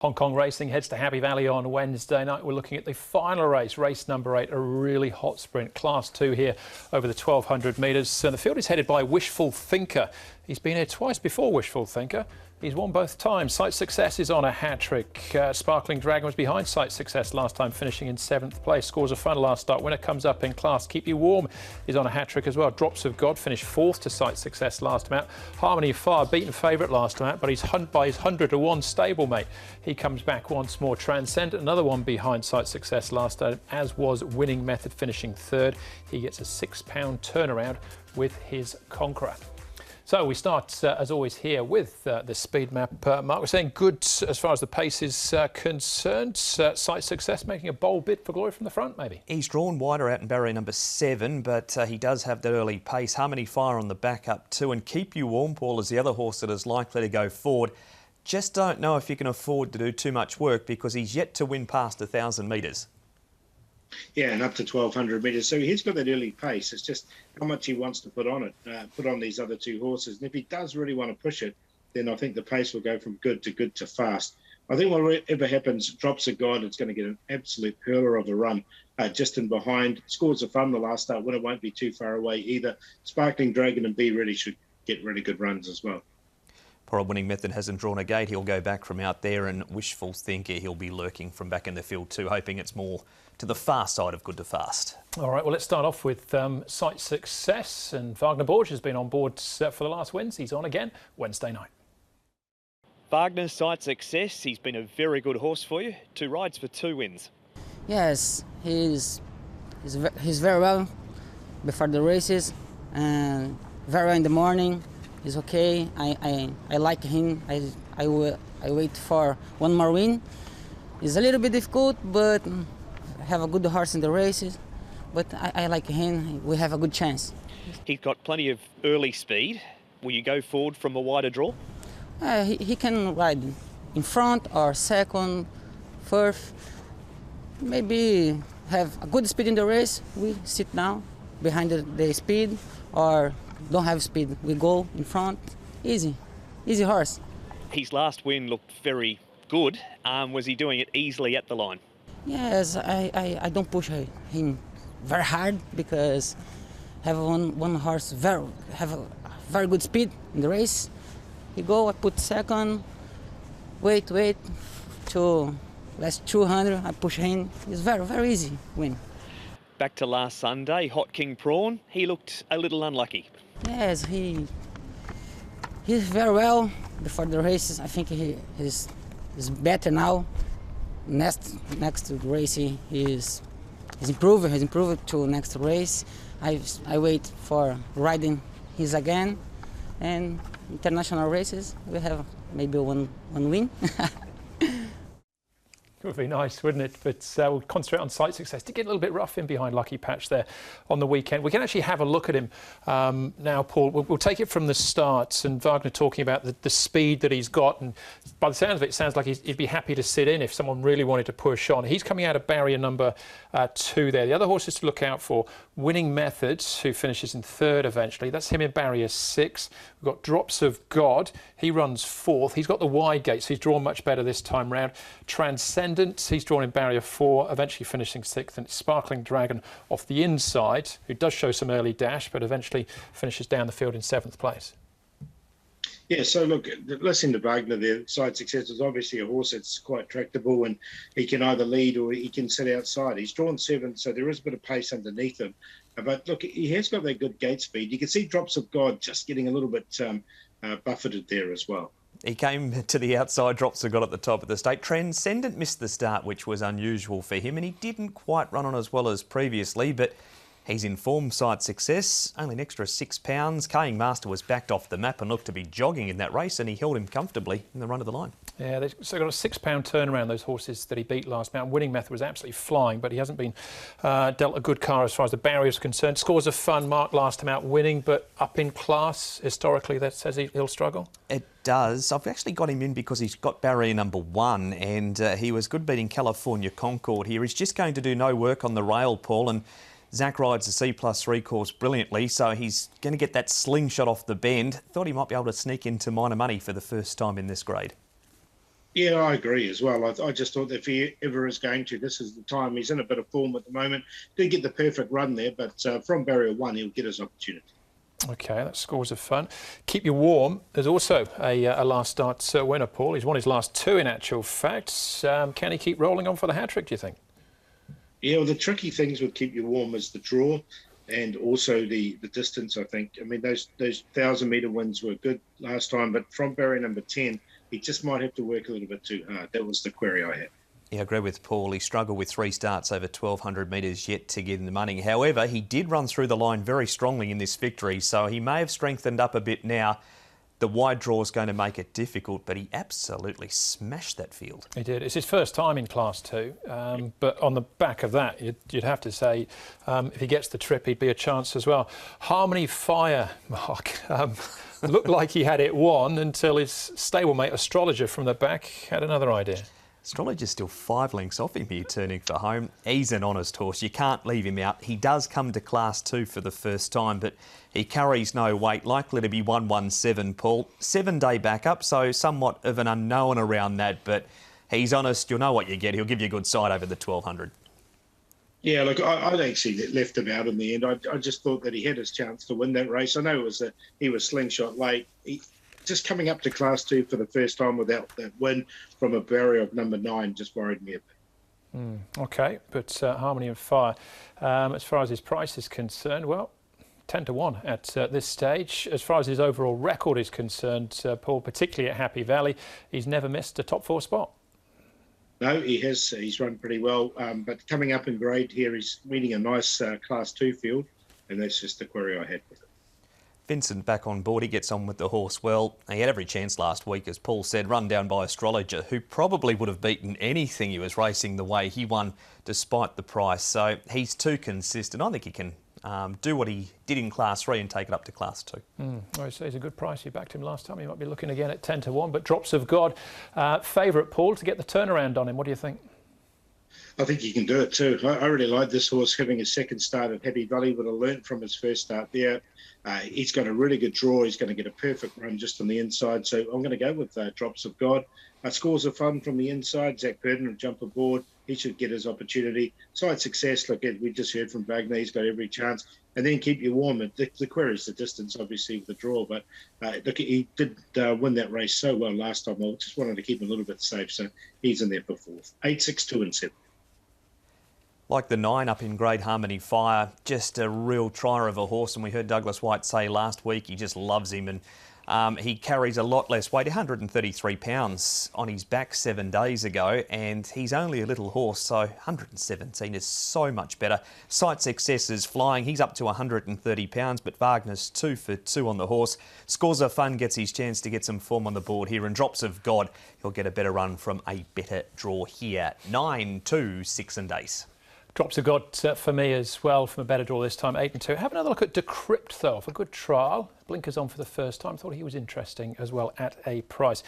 Hong Kong racing heads to Happy Valley on Wednesday night. We're looking at the final race, race number 8, a really hot sprint, Class 2 here over the 1,200 metres. And the field is headed by Wishful Thinker. He's been here twice before, Wishful Thinker. He's won both times. Sight Success is on a hat-trick. Sparkling Dragon was behind Sight Success last time, finishing in 7th place. Scores a fun last start. Winner comes up in class. Keep You Warm is on a hat-trick as well. Drops of God finished 4th to Sight Success last time out. Harmony of Fire beaten favourite last time out, but he's hunt by his 100 to 1 stablemate. He comes back once more. Transcendent, another one behind Sight Success last time, as was Winning Method, finishing 3rd. He gets a £6 turnaround with his Conqueror. So we start, as always, here with the speed map. Mark, we're saying good as far as the pace is concerned. Sight Success making a bold bid for glory from the front, maybe. He's drawn wider out in barrier number 7, but he does have that early pace. Harmony Fire on the back up too, and Keep You Warm, Paul, is the other horse that is likely to go forward. Just don't know if you can afford to do too much work because he's yet to win past 1,000 metres. Yeah, and up to 1,200 metres. So he's got that early pace. It's just how much he wants to put on it, put on these other two horses. And if he does really want to push it, then I think the pace will go from good to fast. I think whatever happens, Drops of God, it's going to get an absolute pearler of a run just in behind. Scores of Fun the last start. Winner won't be too far away either. Sparkling Dragon and B really should get really good runs as well. Poor Winning Method hasn't drawn a gate. He'll go back from out there, and Wishful Thinker, he'll be lurking from back in the field too, hoping it's more to the fast side of good to fast. All right, well, let's start off with Sight Success, and Wagner Borg has been on board for the last wins. He's on again Wednesday night. Wagner's Sight Success, he's been a very good horse for you. 2 rides for 2 wins. Yes, he's very well before the races, and very well in the morning. He's okay. I like him. I wait for one more win. It's a little bit difficult, but have a good horse in the races. But I like him. We have a good chance. He's got plenty of early speed. Will you go forward from a wider draw? He can ride in front or second, first. Maybe have a good speed in the race. We sit down behind the speed, or don't have speed. We go in front. Easy horse. His last win looked very good. Was he doing it easily at the line? Yes, I don't push him very hard because have one horse have a very good speed in the race. He go, I put second, wait to last 200, I push him. It's very easy win. Back to last Sunday, Hot King Prawn, he looked a little unlucky. Yes, he's very well before the races. I think he's better now. Next race he's improved. He's improved to next race. I wait for riding his again, and international races we have maybe one win. It would be nice, wouldn't it? But we'll concentrate on Sight Success. Did get a little bit rough in behind Lucky Patch there on the weekend. We can actually have a look at him now, Paul. We'll take it from the start, and Wagner talking about the speed that he's got. And by the sounds of it sounds like he'd be happy to sit in if someone really wanted to push on. He's coming out of barrier number 2 there. The other horses to look out for, Winning Method, who finishes in 3rd eventually. That's him in barrier 6. We've got Drops of God. He runs 4th. He's got the wide gate, so he's drawn much better this time round. Transcendent, he's drawn in barrier 4, eventually finishing 6th. And Sparkling Dragon off the inside, who does show some early dash, but eventually finishes down the field in 7th place. Yeah, so look, listening to Wagner there, Sight Success is obviously a horse that's quite tractable, and he can either lead or he can sit outside. He's drawn 7, so there is a bit of pace underneath him. But look, he has got that good gate speed. You can see Drops of God just getting a little bit buffeted there as well. He came to the outside, Drops of God at the top of the stake. Transcendent missed the start, which was unusual for him, and he didn't quite run on as well as previously, but he's in form. Sight Success, only an extra £6. Kaying Master was backed off the map and looked to be jogging in that race, and he held him comfortably in the run of the line. Yeah, they've got a £6 turnaround, those horses that he beat last bout. Winning Method was absolutely flying, but he hasn't been dealt a good car as far as the barriers are concerned. Scores of Fun, Mark last time out winning, but up in class, historically, that says he'll struggle? It does. I've actually got him in because he's got barrier number 1, and he was good beating California Concord here. He's just going to do no work on the rail, Paul, and Zach rides the C+3 course brilliantly, so he's going to get that slingshot off the bend. Thought he might be able to sneak into minor money for the first time in this grade. Yeah, I agree as well. I just thought that if he ever is going to, this is the time. He's in a bit of form at the moment. Did get the perfect run there, but from barrier one, he'll get his opportunity. Okay, that scores are fun. Keep you warm. There's also a last start winner, Paul. He's won his last two in actual fact. Can he keep rolling on for the hat-trick, do you think? Yeah, well, the tricky things with keep you warm is the draw and also the distance, I think. I mean, those 1,000-metre wins were good last time, but from barrier number 10, he just might have to work a little bit too hard. That was the query I had. Yeah, I agree with Paul. He struggled with 3 starts over 1,200 metres yet to get in the money. However, he did run through the line very strongly in this victory, so he may have strengthened up a bit now. The wide draw is going to make it difficult, but he absolutely smashed that field. He did. It's his first time in Class 2, but on the back of that, you'd have to say if he gets the trip, he'd be a chance as well. Harmony Fire, Mark, looked like he had it won until his stablemate Astrologer from the back had another idea. Astrologer's still 5 lengths off him here, turning for home. He's an honest horse. You can't leave him out. He does come to Class 2 for the first time, but he carries no weight. Likely to be 117, Paul. 7-day backup, so somewhat of an unknown around that, but he's honest. You'll know what you get. He'll give you a good side over the 1,200. Yeah, look, I don't see that left him out in the end. I just thought that he had his chance to win that race. I know it was that he was slingshot late. Just coming up to Class 2 for the first time without that win from a barrier of number 9 just worried me a bit. OK, but Harmony and Fire, as far as his price is concerned, well, 10 to 1 at this stage. As far as his overall record is concerned, Paul, particularly at Happy Valley, he's never missed a top 4 spot. No, he has. He's run pretty well. But coming up in grade here, he's meeting a nice Class 2 field, and that's just the query I had with it. Vincent back on board. He gets on with the horse well. He had every chance last week, as Paul said, run down by Astrologer, who probably would have beaten anything he was racing the way he won despite the price. So he's too consistent. I think he can do what he did in Class 3 and take it up to Class 2. Well, he's a good price. You backed him last time. You might be looking again at 10 to 1, but Drops of God. Favourite, Paul, to get the turnaround on him. What do you think? I think he can do it too. I really like this horse having a second start at Happy Valley. Would have learnt from his first start there. He's got a really good draw. He's going to get a perfect run just on the inside. So I'm going to go with Drops of God. Scores are fun from the inside. Zach Purden will jump aboard. He should get his opportunity. Side success. Look, we just heard from Wagner. He's got every chance. And then keep you warm. The query is the distance, obviously, with the draw. But look, he did win that race so well last time. I just wanted to keep him a little bit safe. So he's in there for 4th. 8, 6, 2 and 7. Like the 9 up in grade, Harmony Fire, just a real trier of a horse. And we heard Douglas White say last week he just loves him. And he carries a lot less weight, 133 pounds on his back 7 days ago. And he's only a little horse, so 117 is so much better. Sight success is flying. He's up to 130 pounds, but Wagner's 2 for 2 on the horse. Scores are fun, gets his chance to get some form on the board here. And Drops of God, he'll get a better run from a better draw here. 9, 2, 6 and Ace. Drops of God for me as well from a better draw this time, 8 and 2. Have another look at Decrypt though, for a good trial. Blinkers on for the first time. Thought he was interesting as well at a price.